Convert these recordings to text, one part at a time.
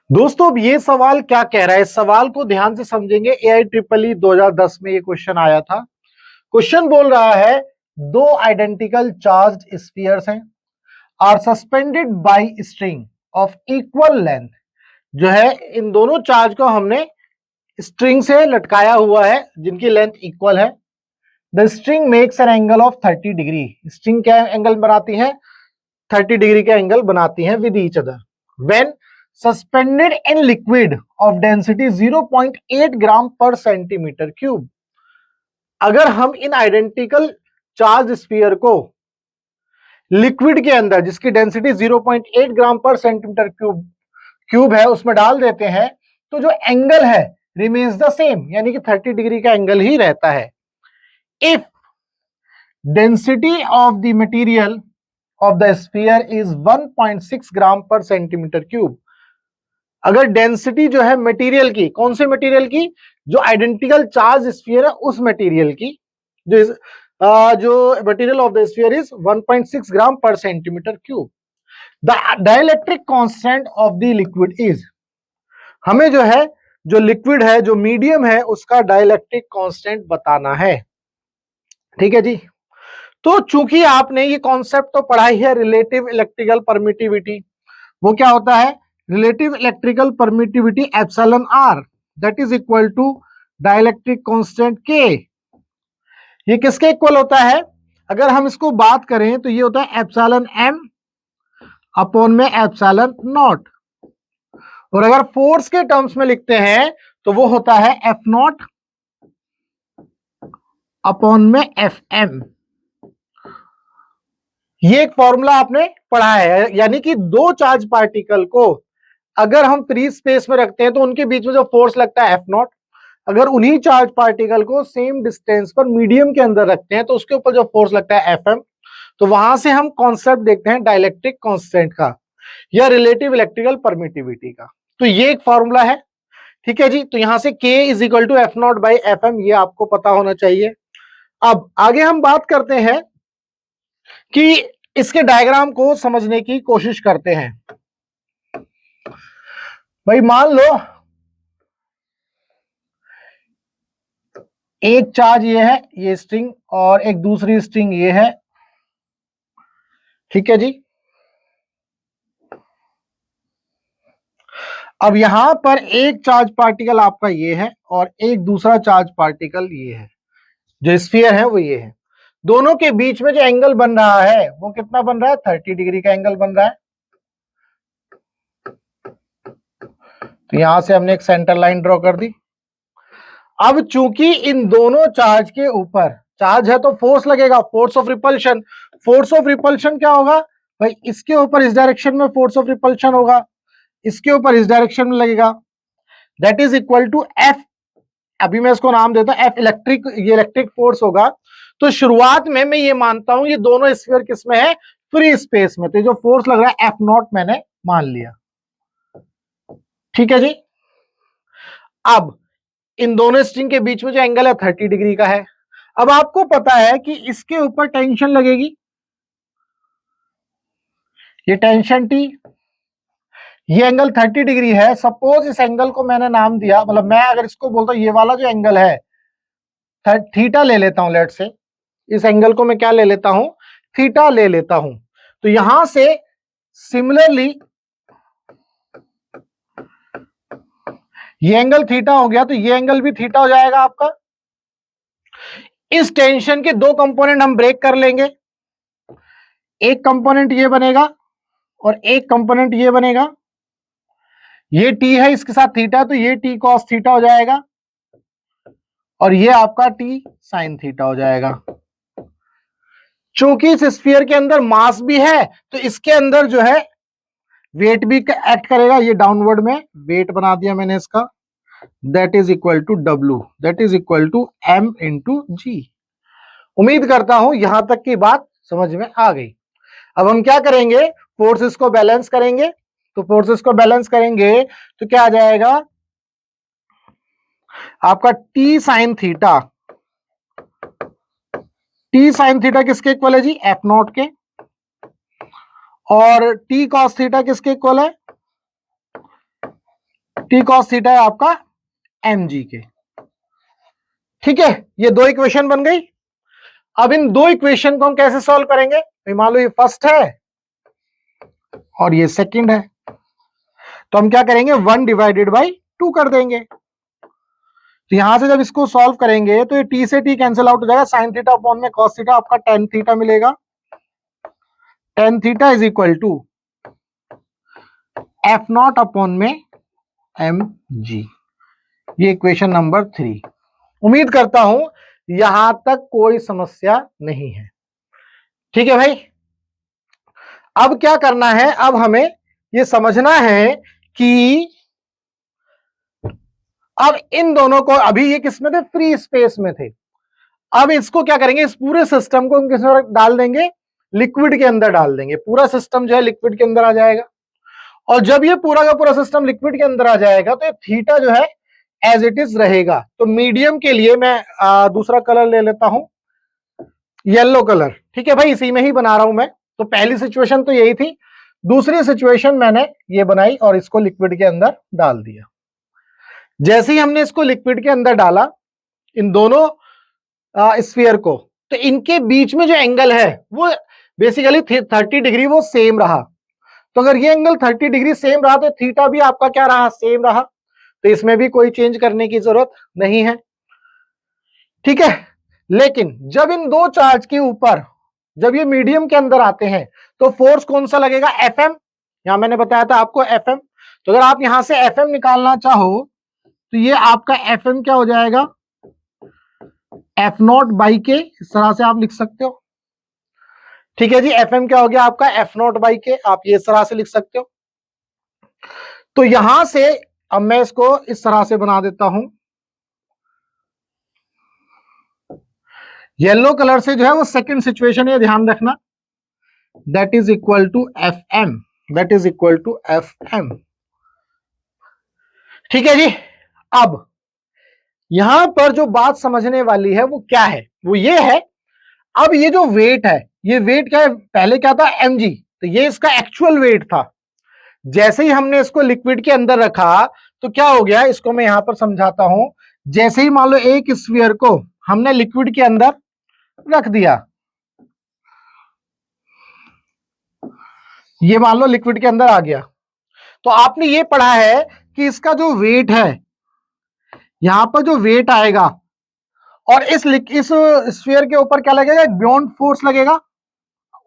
दोस्तों अब ये सवाल क्या कह रहा है, इस सवाल को ध्यान से समझेंगे। AIEEE 2010 में ये क्वेश्चन आया था। क्वेश्चन बोल रहा है दो आइडेंटिकल चार्ज्ड स्फीयर्स हैं, are suspended by string of equal length. जो है इन दोनों चार्ज को हमने स्ट्रिंग से लटकाया हुआ है जिनकी लेंथ इक्वल है। The string makes an angle of 30 degree. String क्या एंगल बनाती है? 30 डिग्री का एंगल बनाती है with each other when suspended in liquid of density 0.8 ग्राम पर सेंटीमीटर क्यूब। अगर हम इन आइडेंटिकल चार्ज स्फीयर को लिक्विड के अंदर जिसकी डेंसिटी 0.8 ग्राम पर सेंटीमीटर क्यूब है उसमें डाल देते हैं तो जो एंगल है रिमेन्स द सेम, यानी कि 30 डिग्री का एंगल ही रहता है। If density of the material of the sphere is 1.6 ग्राम पर सेंटीमीटर क्यूब। अगर डेंसिटी जो है मटेरियल की, कौन से मटेरियल की? जो आइडेंटिकल चार्ज स्फीयर है उस मटेरियल की, जो material of the sphere is 1.6 ग्राम पर centimetre cube. The dielectric constant of the liquid is, हमें जो है जो लिक्विड है जो मीडियम है उसका डाइलेक्ट्रिक कांस्टेंट बताना है। ठीक है जी। तो चूंकि आपने ये कॉन्सेप्ट तो पढ़ा ही है, रिलेटिव इलेक्ट्रिकल परमिटिविटी, वो क्या होता है? Relative electrical permittivity epsilon R that is equal to dielectric constant K. ये किसके इक्वल होता है? अगर हम इसको बात करें तो ये होता है एप्सिलॉन एम अपॉन में एप्सिलॉन नॉट, और अगर फोर्स के टर्म्स में लिखते हैं तो वो होता है एफ नॉट अपॉन में एफ एम। ये एक फॉर्मूला आपने पढ़ा है, यानी कि दो चार्ज पार्टिकल को अगर हम फ्री स्पेस में रखते हैं तो उनके बीच में जो फोर्स लगता है एफ नॉट, अगर उन्हीं चार्ज पार्टिकल को सेम डिस्टेंस पर मीडियम के अंदर रखते हैं तो उसके ऊपर जो फोर्स लगता है एफ एम। तो वहां से हम कॉन्सेप्ट देखते हैं डाइलेक्ट्रिक कांस्टेंट का या रिलेटिव इलेक्ट्रिकल परमिटिविटी का। तो ये एक फॉर्मूला है। ठीक है जी। तो यहां से K is equal to F not by F M, ये आपको पता होना चाहिए। अब आगे हम बात करते हैं कि इसके डायग्राम को समझने की कोशिश करते हैं। भाई मान लो एक चार्ज ये है, ये स्ट्रिंग, और एक दूसरी स्ट्रिंग ये है। ठीक है जी। अब यहां पर एक चार्ज पार्टिकल आपका ये है और एक दूसरा चार्ज पार्टिकल ये है, जो स्फीयर है वो ये है। दोनों के बीच में जो एंगल बन रहा है वो कितना बन रहा है? 30 डिग्री का एंगल बन रहा है। तो यहां से हमने एक सेंटर लाइन ड्रॉ कर दी। अब चूंकि इन दोनों चार्ज के ऊपर चार्ज है तो फोर्स लगेगा, force of repulsion. Force of repulsion क्या होगा भाई? इसके ऊपर इस डायरेक्शन में फोर्स ऑफ रिपल्शन होगा, इसके ऊपर इस डायरेक्शन में लगेगा, that is equal to F. अभी मैं इसको नाम देता हूं एफ इलेक्ट्रिक, ये इलेक्ट्रिक फोर्स होगा। तो शुरुआत में मैं ये मानता हूं ये दोनों स्फीयर किस में है? फ्री स्पेस में। तो जो फोर्स लग रहा है एफ नॉट मैंने मान लिया। ठीक है जी। अब इन दोनों स्ट्रिंग के बीच में जो एंगल है 30 डिग्री का है। अब आपको पता है कि इसके ऊपर टेंशन लगेगी, ये टेंशन टी, ये एंगल 30 डिग्री है। सपोज इस एंगल को मैंने नाम दिया, मतलब मैं अगर इसको बोलता हूं ये वाला जो एंगल है थीटा ले लेता हूं, लेट से इस एंगल को मैं क्या ले लेता हूं? थीटा ले लेता हूं। तो यहां से सिमिलरली ये एंगल थीटा हो गया तो ये एंगल भी थीटा हो जाएगा आपका। इस टेंशन के दो कंपोनेंट हम ब्रेक कर लेंगे, एक कंपोनेंट ये बनेगा और एक कंपोनेंट ये बनेगा। ये टी है, इसके साथ थीटा, तो ये टी कॉस थीटा हो जाएगा और ये आपका टी साइन थीटा हो जाएगा। चूंकि इस स्फीयर के अंदर मास भी है तो इसके अंदर जो है वेट भी एक्ट करेगा। ये डाउनवर्ड में वेट बना दिया मैंने इसका, that is equal to W, that is equal to M into G. उम्मीद करता हूं यहां तक की बात समझ में आ गई। अब हम क्या करेंगे? फोर्सेस को बैलेंस करेंगे। तो फोर्सेस को बैलेंस करेंगे तो क्या आ जाएगा आपका? T sine theta, T sine theta किसके इक्वल है जी? एफ नॉट के। और टी कॉस थीटा किसके इक्वल है? टी कॉस थीटा है आपका mg के। ठीक है, ये दो इक्वेशन बन गई। अब इन दो इक्वेशन को हम कैसे सॉल्व करेंगे? मान लो ये फर्स्ट है और ये सेकंड है, तो हम क्या करेंगे 1 डिवाइडेड बाई 2 कर देंगे। तो यहां से जब इसको सॉल्व करेंगे तो ये टी से टी कैंसिल आउट हो जाएगा, साइन थीटा अपॉन में कॉस थीटा, आपका टेन थीटा मिलेगा। Tan theta is equal to F not upon में एम जी। ये इक्वेशन नंबर 3। उम्मीद करता हूं यहां तक कोई समस्या नहीं है। ठीक है भाई, अब क्या करना है? अब हमें ये समझना है कि अब इन दोनों को, अभी ये किसमें थे? फ्री स्पेस में थे। अब इसको क्या करेंगे? इस पूरे सिस्टम को हम किसमें डाल देंगे? लिक्विड के अंदर डाल देंगे। पूरा सिस्टम जो है लिक्विड के अंदर आ जाएगा। और जब ये पूरा का पूरा सिस्टम लिक्विड के अंदर आ जाएगा तो ये थीटा जो है एज इट इज रहेगा। तो मीडियम के लिए मैं दूसरा कलर ले लेता हूं, येलो कलर। ठीक है भाई, इसी में ही बना रहा हूं मैं। तो पहली सिचुएशन तो यही थी, दूसरी सिचुएशन मैंने ये बनाई और इसको लिक्विड के अंदर डाल दिया। जैसे ही हमने इसको लिक्विड के अंदर डाला, इन दोनों स्फीयर को, तो इनके बीच में जो एंगल है वो बेसिकली 30 डिग्री वो सेम रहा। तो अगर ये एंगल 30 डिग्री सेम रहा तो थीटा भी आपका क्या रहा? सेम रहा। तो इसमें भी कोई चेंज करने की जरूरत नहीं है। ठीक है, लेकिन जब इन दो चार्ज के ऊपर, जब ये मीडियम के अंदर आते हैं तो फोर्स कौन सा लगेगा? एफएम। यहां मैंने बताया था आपको एफएम। तो अगर आप यहां से एफएम निकालना चाहो तो ये आपका एफएम क्या हो जाएगा? एफ नॉट बाई के, इस तरह से आप लिख सकते हो। ठीक है जी, एफएम क्या हो गया आपका? एफ नॉट बाई के, आप ये इस तरह से लिख सकते हो। तो यहां से अब मैं इसको इस तरह से बना देता हूं, येलो कलर से जो है वो सेकंड सिचुएशन है, ध्यान रखना। That is equal to F M, that is equal to F M. ठीक है जी, अब यहां पर जो बात समझने वाली है वो क्या है? वो ये है, अब ये जो वेट है, ये वेट क्या है? पहले क्या था? mg। तो ये इसका एक्चुअल वेट था। जैसे ही हमने इसको लिक्विड के अंदर रखा तो क्या हो गया? इसको मैं यहां पर समझाता हूं। जैसे ही मान लो एक स्फीयर को हमने लिक्विड के अंदर रख दिया, ये मान लो लिक्विड के अंदर आ गया, तो आपने ये पढ़ा है कि इसका जो वेट है, यहां पर जो वेट आएगा और इस स्फीयर के ऊपर क्या लगेगा? बियॉन्ड फोर्स लगेगा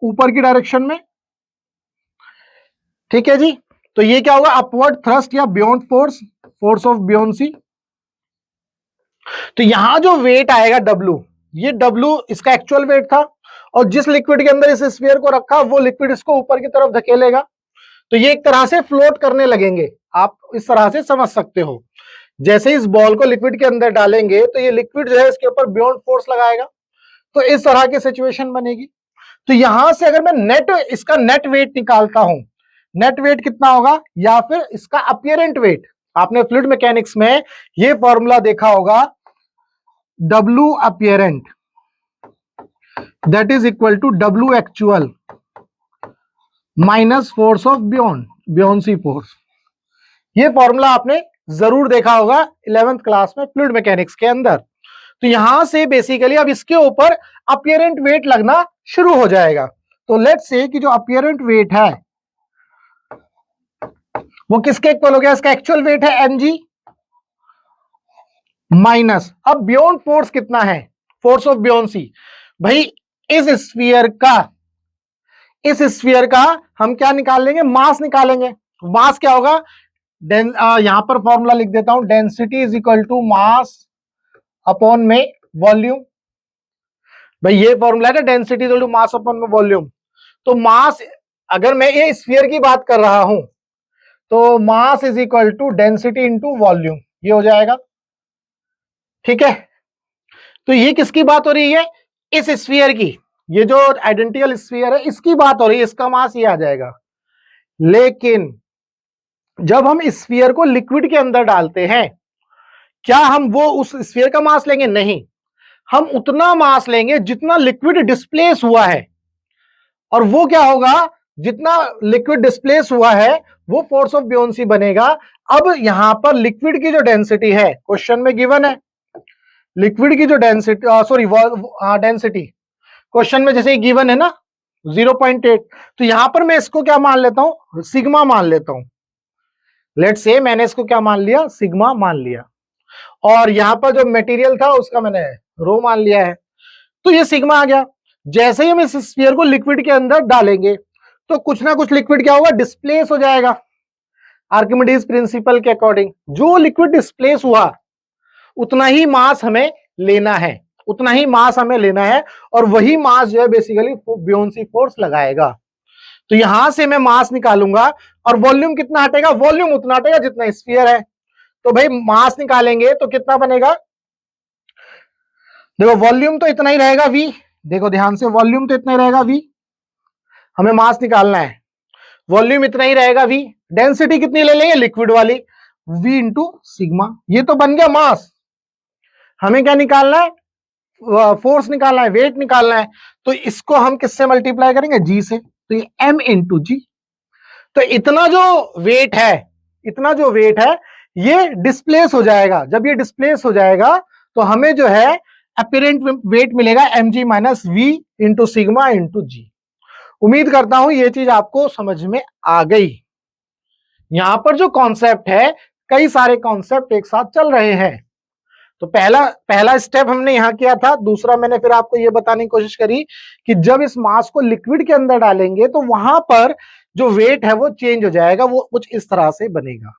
ऊपर की डायरेक्शन में। ठीक है जी, तो ये क्या होगा? अपवर्ड थ्रस्ट या बियॉन्ड फोर्स, फोर्स ऑफ बियॉन्सी। तो यहां जो वेट आएगा W, ये W इसका एक्चुअल वेट था, और जिस लिक्विड के अंदर इस स्फीयर को रखा वो लिक्विड इसको ऊपर की तरफ धकेलेगा। तो ये एक तरह से फ्लोट करने लगेंगे, आप इस तरह से समझ सकते हो। जैसे इस बॉल को लिक्विड के अंदर डालेंगे तो ये लिक्विड जो है इसके ऊपर बियॉन्ड फोर्स लगाएगा, तो इस तरह की सिचुएशन बनेगी। तो यहां से अगर मैं नेट, इसका नेट वेट निकालता हूं, नेट वेट कितना होगा? या फिर इसका अपीयरेंट वेट, आपने फ्लूइड मैकेनिक्स में ये फॉर्मूला देखा होगा, W apparent that is equal to W actual minus force of buoyancy force. ये फॉर्मूला आपने जरूर देखा होगा 11th क्लास में फ्लूइड मैकेनिक्स के अंदर। तो यहां से बेसिकली अब इसके ऊपर अपीयरेंट वेट लगना शुरू हो जाएगा। तो लेट्स से कि जो अपीयरेंट वेट है वो किसके इक्वल हो गया? इसका एक्चुअल वेट है mg माइनस, अब बियॉन्ड फोर्स कितना है? Force of buoyancy. भाई इस स्फीयर का हम क्या निकाल लेंगे? मास निकालेंगे। मास क्या होगा? यहां पर फॉर्मूला लिख देता हूं, density is equal to mass upon में वॉल्यूम। भाई ये फॉर्मूला है ना, density is equal to mass upon में वॉल्यूम। तो मास, अगर मैं ये स्फीयर की बात कर रहा हूं तो mass is equal to density into volume, ये हो जाएगा। ठीक है, तो ये किसकी बात हो रही है? इस स्फीयर की, ये जो आइडेंटिकल स्फीयर है इसकी बात हो रही है, इसका मास ये आ जाएगा। लेकिन जब हम स्फीयर को लिक्विड के अंदर डालते हैं, क्या हम वो उस स्फीयर का मास लेंगे? नहीं, हम उतना मास लेंगे जितना लिक्विड डिस्प्लेस हुआ है। और वो क्या होगा? जितना लिक्विड डिस्प्लेस हुआ है वो फोर्स ऑफ बियोंसी बनेगा। अब यहां पर लिक्विड की जो डेंसिटी है, क्वेश्चन में गिवन है लिक्विड की जो डेंसिटी, सॉरी डेंसिटी क्वेश्चन में जैसे गिवन है ना 0.8, तो यहां पर मैं इसको क्या मान लेता हूं, सिग्मा मान लेता हूं। लेट्स से मैंने इसको क्या मान लिया, सिग्मा मान लिया, और यहां पर जो मटेरियल था उसका मैंने रो मान लिया है, तो ये सिग्मा आ गया। जैसे ही हम इस स्फीयर को लिक्विड के अंदर डालेंगे तो कुछ ना कुछ लिक्विड क्या होगा, डिस्प्लेस हो जाएगा। आर्किमिडीज प्रिंसिपल के अकॉर्डिंग जो लिक्विड डिस्प्लेस हुआ उतना ही मास हमें लेना है, उतना ही मास हमें लेना है, और वही मास जो है बेसिकली बियोंसी फोर्स लगाएगा। तो यहां से मैं मास निकालूंगा और वॉल्यूम कितना हटेगा, वॉल्यूम उतना हटेगा जितना स्फीयर है। तो भाई मास निकालेंगे तो कितना बनेगा, देखो वॉल्यूम तो इतना ही रहेगा v, देखो ध्यान से वॉल्यूम तो इतना ही रहेगा v, हमें मास निकालना है, वॉल्यूम इतना ही रहेगा v, डेंसिटी कितनी ले लेंगे लिक्विड वाली, v इंटू सिग्मा, ये तो बन गया मास। हमें क्या निकालना है, फोर्स निकालना है, वेट निकालना है, तो इसको हम किससे मल्टीप्लाई करेंगे, g से, तो ये m इंटू जी। तो इतना जो वेट है, इतना जो वेट है ये डिस्प्लेस हो जाएगा। जब ये डिस्प्लेस हो जाएगा तो हमें जो है अपीरेंट वेट मिलेगा mg minus V into sigma into G. उम्मीद करता हूं ये चीज आपको समझ में आ गई। यहां पर जो कॉन्सेप्ट है, कई सारे कॉन्सेप्ट एक साथ चल रहे हैं। तो पहला स्टेप हमने यहां किया था, दूसरा मैंने फिर आपको यह बताने की कोशिश करी कि जब इस मास को लिक्विड के अंदर डालेंगे तो वहां पर जो वेट है वो चेंज हो जाएगा, वो कुछ इस तरह से बनेगा।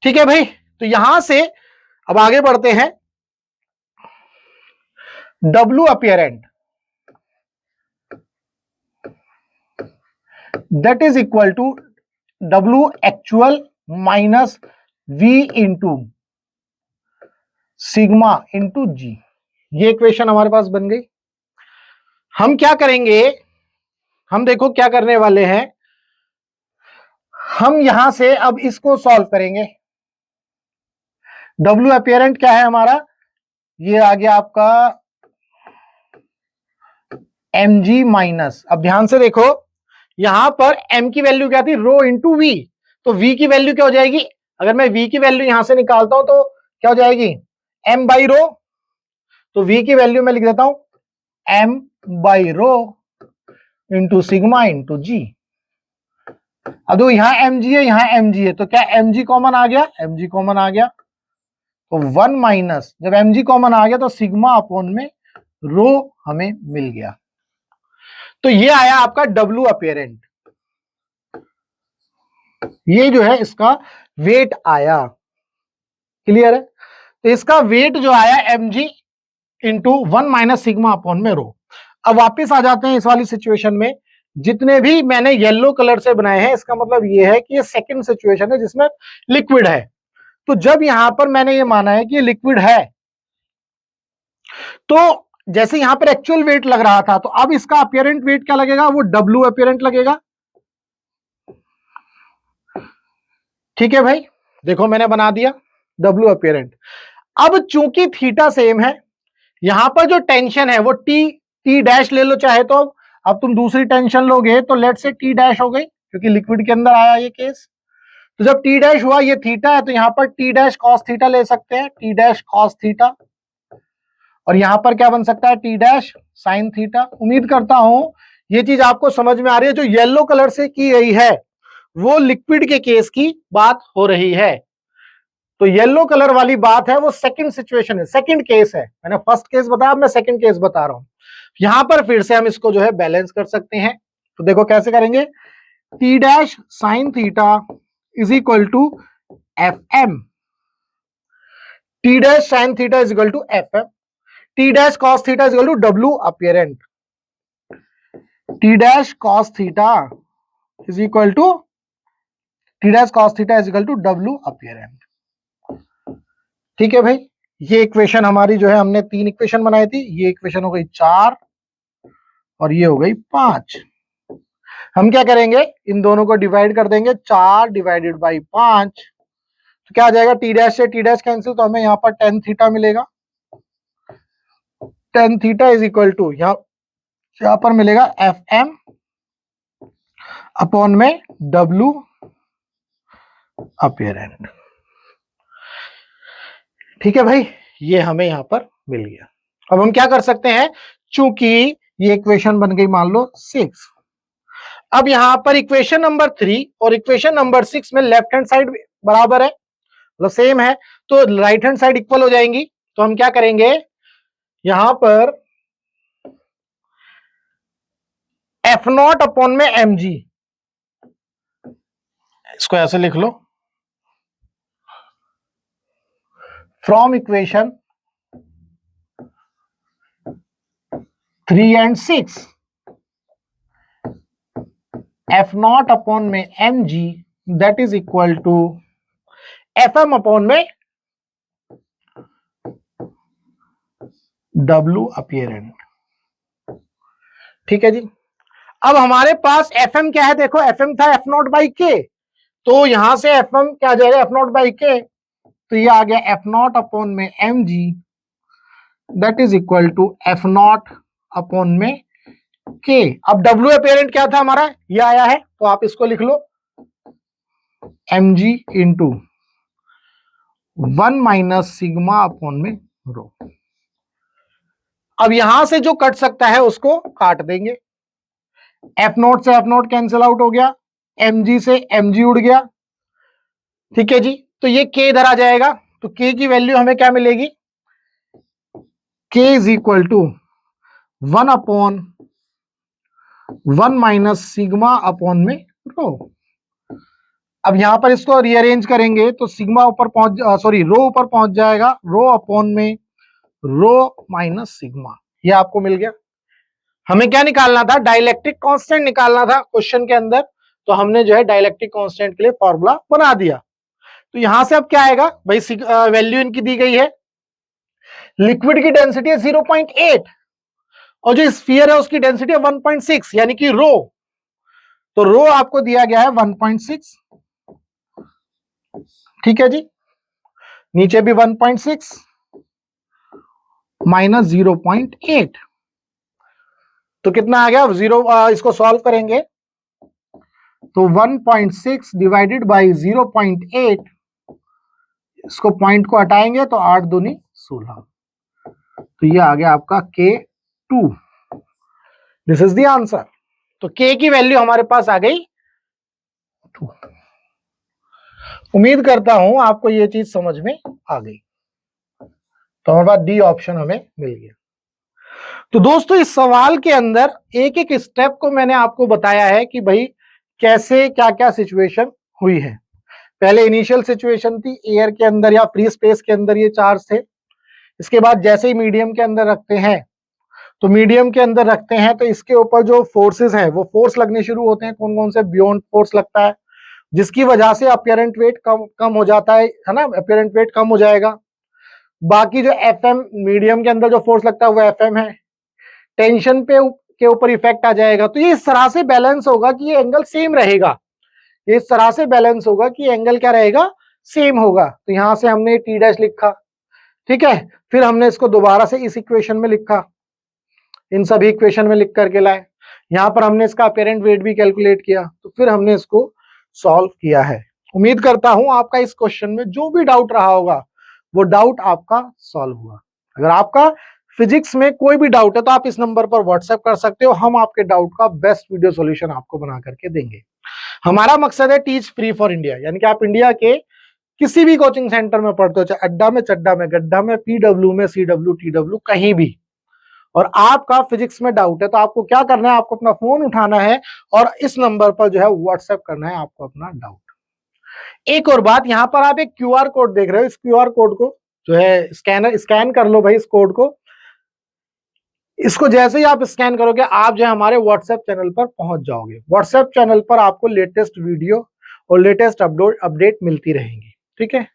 ठीक है भाई, तो यहां से अब आगे बढ़ते हैं। W apparent that is equal to W actual minus V into sigma into G. ये इक्वेशन हमारे पास बन गई। हम क्या करेंगे, हम देखो क्या करने वाले हैं, हम यहां से अब इसको सॉल्व करेंगे। W अपीयरेंट क्या है हमारा, ये आ गया आपका mg माइनस, अब ध्यान से देखो यहां पर m की वैल्यू क्या थी, रो इंटू वी, तो v की वैल्यू क्या हो जाएगी, अगर मैं v की वैल्यू यहां से निकालता हूं तो क्या हो जाएगी, m बाई रो, तो v की वैल्यू मैं लिख देता हूं m by rho into sigma into G. अब देखो यहां mg है, यहां mg है, तो क्या mg कॉमन आ गया, mg कॉमन आ गया, तो 1 माइनस, जब mg कॉमन आ गया तो सिग्मा अपॉन में रो हमें मिल गया। तो ये आया आपका W अपीयरेंट, ये जो है इसका वेट आया। क्लियर है, तो इसका वेट जो आया mg into 1 minus sigma upon में रो। अब वापिस आ जाते हैं इस वाली सिचुएशन में, जितने भी मैंने येलो कलर से बनाए हैं इसका मतलब ये है कि ये सेकंड सिचुएशन है जिसमें लिक्विड है। तो जब यहां पर मैंने ये माना है कि ये लिक्विड है, तो जैसे यहां पर एक्चुअल वेट लग रहा था, तो अब इसका अपीयरेंट वेट क्या लगेगा, वो W अपीयरेंट लगेगा। ठीक है भाई, देखो मैंने बना दिया W अपीयरेंट। अब चूंकि थीटा सेम है, यहां पर जो टेंशन है वो टी डैश ले लो चाहे तो, अब तुम दूसरी टेंशन लोगे तो लेट से टी डैश हो गई, क्योंकि लिक्विड के अंदर आया ये केस। तो जब टी डैश हुआ, ये थीटा है, तो यहां पर टी डैश कॉस थीटा ले सकते हैं, टी डैश कॉस थीटा, और यहां पर क्या बन सकता है, टी डैश साइन थीटा। उम्मीद करता हूं ये चीज आपको समझ में आ रही है। जो येलो कलर से की गई है वो लिक्विड के केस की बात हो रही है, तो येलो कलर वाली बात है वो सेकंड सिचुएशन है, सेकंड केस है। मैंने फर्स्ट केस बताया, अब मैं सेकंड केस बता रहा हूं। यहां पर फिर से हम इसको जो है बैलेंस कर सकते हैं। तो देखो कैसे करेंगे, T dash sine theta is equal to F M, T dash sine theta is equal to F M, T dash cos theta is equal to W apparent, T dash cos theta is equal to T dash cos theta is equal to W apparent. ठीक है भाई, ये equation हमारी जो है, हमने 3 equation बनाई थी, ये इक्वेशन हो गई 4 और ये हो गई 5। हम क्या करेंगे, इन दोनों को डिवाइड कर देंगे, 4 डिवाइडेड बाई 5, तो क्या आ जाएगा, टी डैश से टी डैश कैंसिल, तो हमें यहाँ पर टेन थीटा मिलेगा, tan theta is equal to यहाँ पर मिलेगा एफ एम अपॉन में डब्ल्यू अपीयरेंट। ठीक है भाई, ये हमें यहां पर मिल गया। अब हम क्या कर सकते हैं, चूंकि ये इक्वेशन बन गई मान लो 6, अब यहां पर इक्वेशन नंबर 3 और इक्वेशन नंबर 6 में लेफ्ट हैंड साइड बराबर है, मतलब सेम है, तो राइट हैंड साइड इक्वल हो जाएंगी। तो हम क्या करेंगे, यहां पर F0 अपॉन में mg, इसको ऐसे लिख लो, from equation 3 and 6, F0 upon में mg that is equal to Fm upon में W अपीयरेंट। ठीक है जी। अब हमारे पास Fm क्या है, देखो Fm था F0 बाई के, तो यहां से Fm क्या आ जाएगा, F0 बाई के, तो ये आ गया F0 अपॉन में mg that is equal to F0 upon में के। अब W अपीयरेंट क्या था हमारा, ये आया है, तो आप इसको लिख लो mg into 1 minus sigma upon में रो। अब यहां से जो कट सकता है उसको काट देंगे, F0 से F0 कैंसिल आउट हो गया, mg से mg उड़ गया। ठीक है जी, तो ये k इधर आ जाएगा, तो k की वैल्यू हमें क्या मिलेगी, k is equal to 1 upon 1 minus sigma upon में रो। अब यहां पर इसको रीअरेंज करेंगे तो सिग्मा ऊपर पहुंच, सॉरी रो ऊपर पहुंच जाएगा, रो अपॉन में रो माइनस सिग्मा, ये आपको मिल गया। हमें क्या निकालना था, डाइलेक्ट्रिक कांस्टेंट निकालना था क्वेश्चन के अंदर, तो हमने जो है डाइलेक्ट्रिक कांस्टेंट के लिए फॉर्मूला बना दिया। तो यहां से अब क्या आएगा भाई, वैल्यू इनकी दी गई है, लिक्विड की डेंसिटी है 0.8 और जो स्फीयर है उसकी डेंसिटी है 1.6, यानी कि रो, तो रो आपको दिया गया है 1.6। ठीक है जी, नीचे भी 1.6 माइनस 0.8, तो कितना आ गया, इसको सॉल्व करेंगे तो 1.6 डिवाइडेड बाई 0.8, इसको पॉइंट को हटाएंगे तो 8 दूनी 16, तो ये आ गया आपका K2। This is the answer. तो K की वैल्यू हमारे पास आ गई 2। उम्मीद करता हूं आपको ये चीज समझ में आ गई, तो हमारे पास डी ऑप्शन हमें मिल गया। तो दोस्तों इस सवाल के अंदर एक एक स्टेप को मैंने आपको बताया है कि भाई कैसे क्या क्या सिचुएशन हुई है। पहले इनिशियल सिचुएशन थी एयर के अंदर या फ्री स्पेस के अंदर ये चार्ज थे, इसके बाद जैसे ही मीडियम के अंदर रखते हैं, तो मीडियम के अंदर रखते हैं तो इसके ऊपर जो फोर्सेस हैं वो फोर्स लगने शुरू होते हैं, कौन कौन से, बियॉन्ड फोर्स लगता है, जिसकी वजह से अपीयरेंट वेट कम हो जाता है ना, अपीयरेंट वेट कम हो जाएगा। बाकी जो एफएम मीडियम के अंदर जो फोर्स लगता है वो एफएम है, टेंशन पे के ऊपर इफेक्ट आ जाएगा। तो ये इस तरह से बैलेंस होगा कि ये एंगल सेम रहेगा, ये इस तरह से बैलेंस होगा कि एंगल क्या रहेगा, सेम होगा। तो यहां से हमने टी डैश लिखा, ठीक है, फिर हमने इसको दोबारा से इस इक्वेशन में लिखा, इन सभी इक्वेशन में लिख करके लाए, यहां पर हमने इसका अपीयरेंट वेट भी कैलकुलेट किया, तो फिर हमने इसको सॉल्व किया है। उम्मीद करता हूं आपका इस क्वेश्चन में जो भी डाउट रहा होगा वो डाउट आपका सॉल्व हुआ। अगर आपका फिजिक्स में कोई भी डाउट है तो आप इस नंबर पर व्हाट्सएप कर सकते हो, हम आपके डाउट का बेस्ट वीडियो सॉल्यूशन आपको बना करके देंगे। हमारा मकसद है टीच फ्री फॉर इंडिया, यानी कि आप इंडिया के किसी भी कोचिंग सेंटर में पढ़ते हो, चाहे अड्डा में, चड्डा में, गड्ढा में, पीडब्ल्यू में, सीडब्ल्यू, टीडब्ल्यू, कहीं भी, और आपका फिजिक्स में डाउट है तो आपको क्या करना है, आपको अपना फोन उठाना है और इस नंबर पर जो है व्हाट्सएप करना है आपको अपना डाउट। एक और बात, यहां पर आप एक क्यूआर कोड देख रहे हो, इस क्यूआर कोड को जो है स्कैन कर लो भाई, इस कोड को, इसको जैसे ही आप स्कैन करोगे आप जो है हमारे व्हाट्सएप चैनल पर पहुंच जाओगे। व्हाट्सएप चैनल पर आपको लेटेस्ट वीडियो और लेटेस्ट अपडेट मिलती रहेंगी। ठीक है,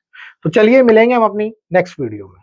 तो चलिए मिलेंगे हम अपनी नेक्स्ट वीडियो में।